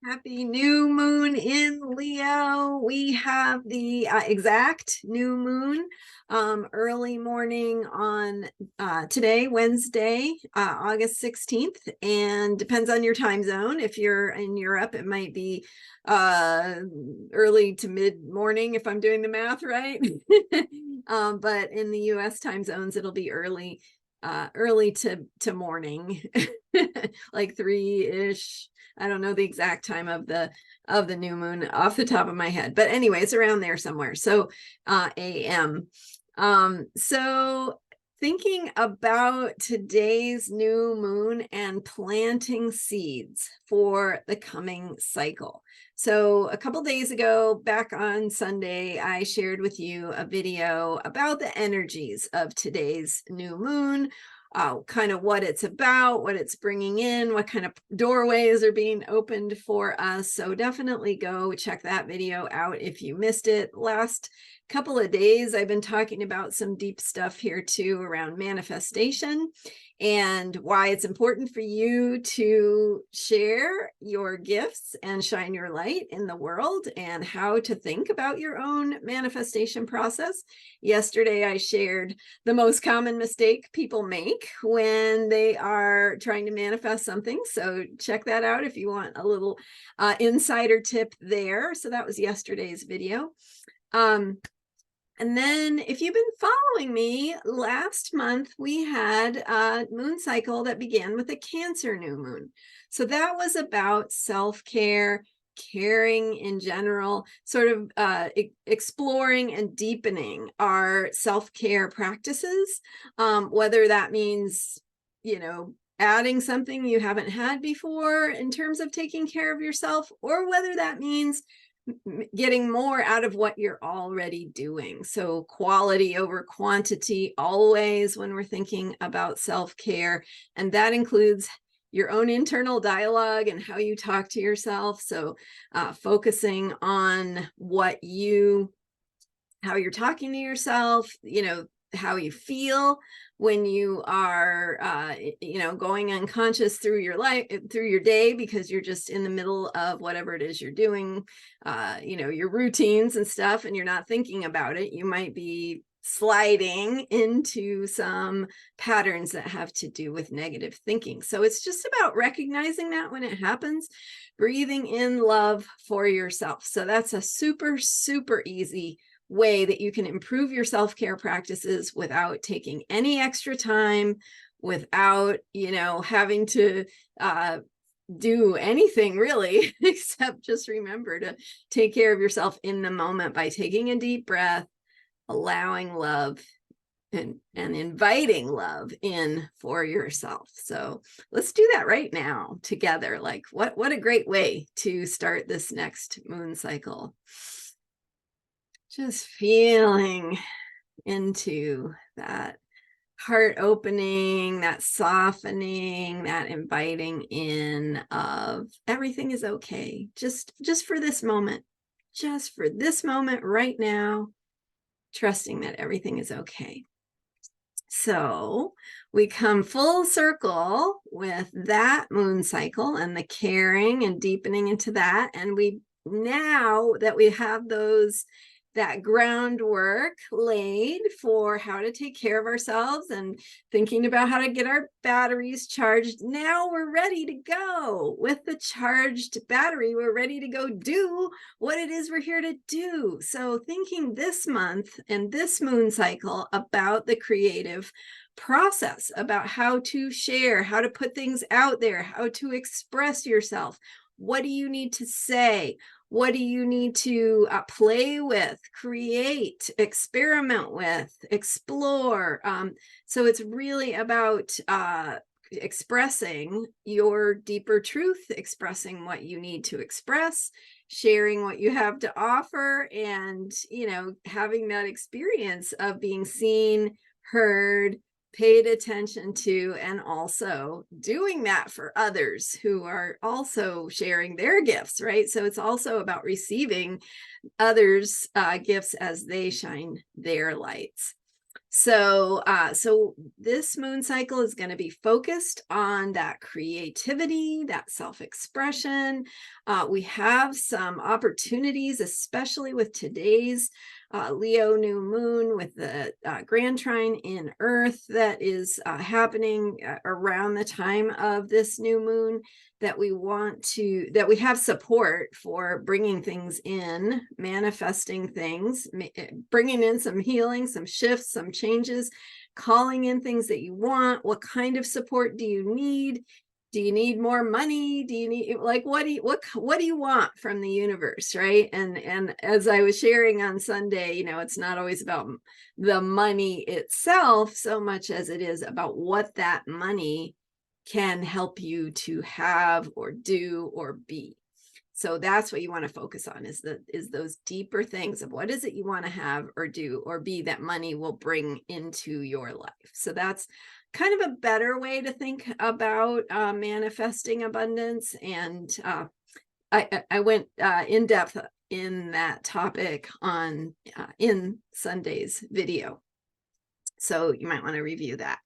Happy new moon in Leo. We have the exact new moon early morning on today, Wednesday, August 16th, and depends on your time zone. If you're in Europe, it might be early to mid morning if I'm doing the math right. But in the US time zones, it'll be early to morning, like 3-ish. I don't know the exact time of the new moon off the top of my head, but anyway, it's around there somewhere. So AM. So thinking about today's new moon and planting seeds for the coming cycle. So a couple days ago, back on Sunday, I shared with you a video about the energies of today's new moon, kind of what it's about, what it's bringing in, what kind of doorways are being opened for us. So definitely go check that video out if you missed it. Last couple of days, I've been talking about some deep stuff here too around manifestation and why it's important for you to share your gifts and shine your light in the world and how to think about your own manifestation process. Yesterday, I shared the most common mistake people make when they are trying to manifest something. So check that out if you want a little insider tip there. So that was yesterday's video. And then if you've been following me, last month we had a moon cycle that began with a Cancer new moon. So that was about self-care, caring in general, sort of exploring and deepening our self-care practices, whether that means, adding something you haven't had before in terms of taking care of yourself, or whether that means getting more out of what you're already doing. So quality over quantity always when we're thinking about self-care. And that includes your own internal dialogue and how you talk to yourself. So focusing on how you're talking to yourself, how you feel when you are going unconscious through your life, through your day, because you're just in the middle of whatever it is you're doing, your routines and stuff, and you're not thinking about it. You might be sliding into some patterns that have to do with negative thinking. So it's just about recognizing that when it happens, breathing in love for yourself. So that's a super, super easy way that you can improve your self-care practices without taking any extra time, without, having to do anything really, except just remember to take care of yourself in the moment by taking a deep breath, allowing love and inviting love in for yourself. So let's do that right now together. Like what a great way to start this next moon cycle. Just feeling into that heart opening, that softening, that inviting in of everything is okay. Just for this moment, right now, trusting that everything is okay. So we come full circle with that moon cycle and the caring and deepening into that. And now that we have that groundwork laid for how to take care of ourselves and thinking about how to get our batteries charged, now we're ready to go. With the charged battery, we're ready to go do what it is we're here to do. So thinking this month and this moon cycle about the creative process, about how to share, how to put things out there, how to express yourself. What do you need to say? What do you need to play with, create, experiment with, explore? So it's really about expressing your deeper truth, expressing what you need to express, sharing what you have to offer, and, having that experience of being seen, heard, paid attention to, and also doing that for others who are also sharing their gifts, right? So it's also about receiving others' gifts as they shine their lights. So, so this moon cycle is going to be focused on that creativity, that self-expression. We have some opportunities, especially with today's Leo new moon, with the grand trine in Earth that is happening around the time of this new moon, that we have support for bringing things in, manifesting things, bringing in some healing, some shifts, some changes, calling in things that you want. What kind of support do you need? Do you need more money? Do you need, like, what do you want from the universe, right? And as I was sharing on Sunday, it's not always about the money itself so much as it is about what that money can help you to have or do or be. So that's what you want to focus on, is those deeper things of what is it you want to have or do or be that money will bring into your life. So that's kind of a better way to think about manifesting abundance. And I went in depth in that topic on in Sunday's video. So you might want to review that.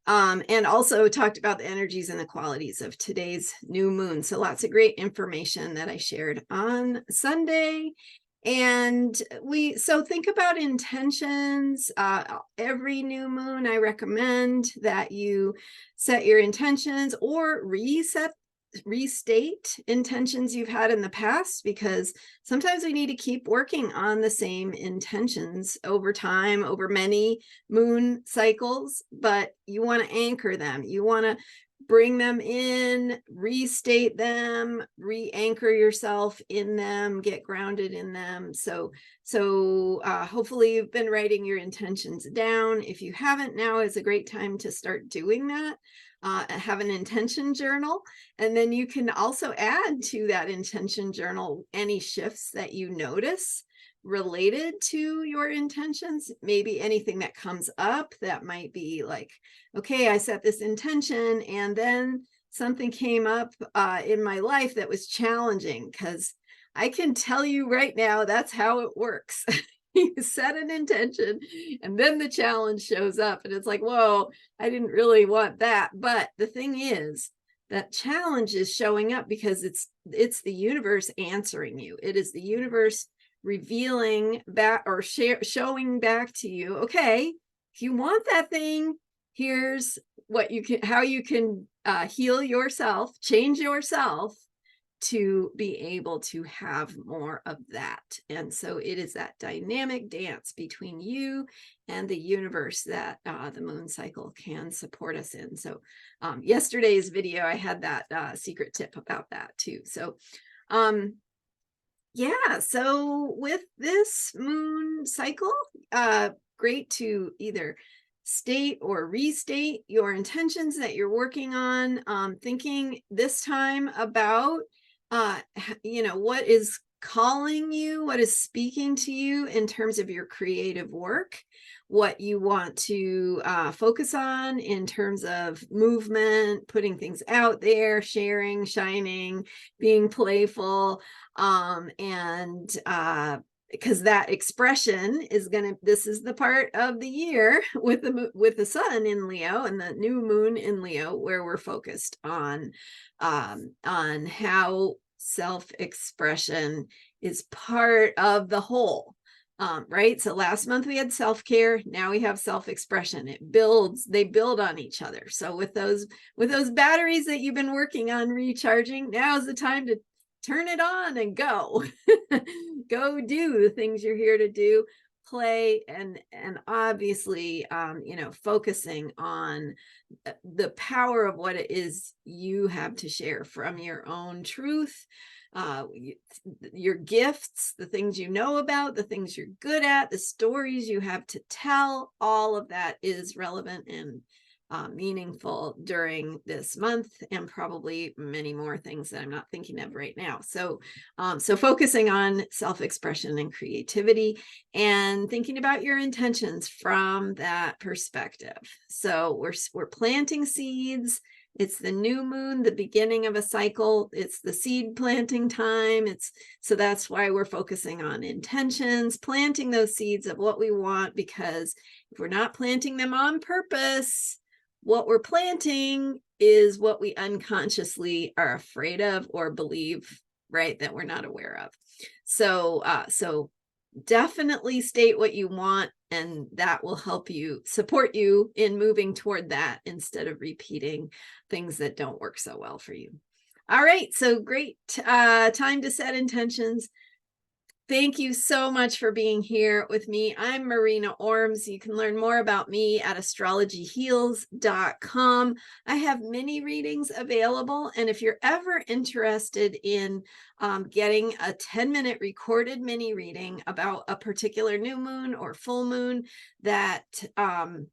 And also talked about the energies and the qualities of today's new moon. So lots of great information that I shared on Sunday. And so think about intentions. Every new moon, I recommend that you set your intentions or restate intentions you've had in the past, because sometimes we need to keep working on the same intentions over time, over many moon cycles, but you want to anchor them. You want to bring them in, restate them, re-anchor yourself in them, get grounded in them. So hopefully you've been writing your intentions down. If you haven't, now is a great time to start doing that. Have an intention journal, and then you can also add to that intention journal any shifts that you notice related to your intentions. Maybe anything that comes up that might be like, okay, I set this intention and then something came up in my life that was challenging, because I can tell you right now, that's how it works. You set an intention and then the challenge shows up and it's like, whoa, I didn't really want that. But the thing is, that challenge is showing up because it's the universe answering you. It is the universe revealing back or showing back to you, okay, if you want that thing, here's how you can heal yourself, change yourself to be able to have more of that. And so it is that dynamic dance between you and the universe that the moon cycle can support us in. So yesterday's video, I had that secret tip about that too. So yeah, so with this moon cycle, great to either state or restate your intentions that you're working on, thinking this time about what is calling you, what is speaking to you in terms of your creative work, what you want to focus on in terms of movement, putting things out there, sharing, shining, being playful, and because that expression is this is the part of the year with the sun in Leo and the new moon in Leo, where we're focused on how self-expression is part of the whole. Right? So last month we had self-care. Now we have self-expression. They build on each other. So with those batteries that you've been working on recharging, now is the time to turn it on and go. Go do the things you're here to do, play, and obviously focusing on the power of what it is you have to share from your own truth, your gifts, the things you know about, the things you're good at, the stories you have to tell. All of that is relevant and meaningful during this month, and probably many more things that I'm not thinking of right now. So focusing on self-expression and creativity and thinking about your intentions from that perspective. So we're planting seeds It's the new moon, the beginning of a cycle. It's the seed planting time. So that's why we're focusing on intentions, planting those seeds of what we want, because if we're not planting them on purpose, what we're planting is what we unconsciously are afraid of or believe, right, that we're not aware of. So definitely state what you want, and that will help you, support you in moving toward that instead of repeating things that don't work so well for you. All right, so great time to set intentions. Thank you so much for being here with me. I'm Marina Ormes. You can learn more about me at astrologyheals.com. I have mini readings available. And if you're ever interested in getting a 10-minute recorded mini reading about a particular new moon or full moon that and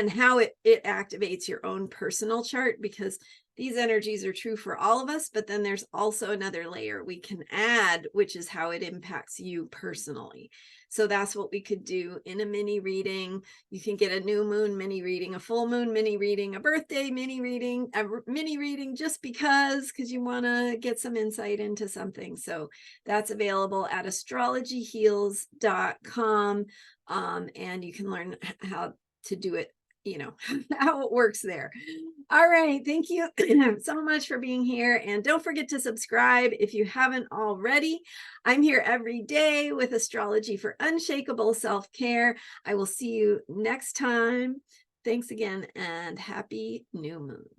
how it activates your own personal chart, because these energies are true for all of us, but then there's also another layer we can add, which is how it impacts you personally. So that's what we could do in a mini reading. You can get a new moon mini reading, a full moon mini reading, a birthday mini reading, a mini reading just because you want to get some insight into something. So that's available at astrologyheals.com. And you can learn how to do it, how it works there. All right. Thank you so much for being here. And don't forget to subscribe if you haven't already. I'm here every day with astrology for unshakable self-care. I will see you next time. Thanks again, and happy new moon.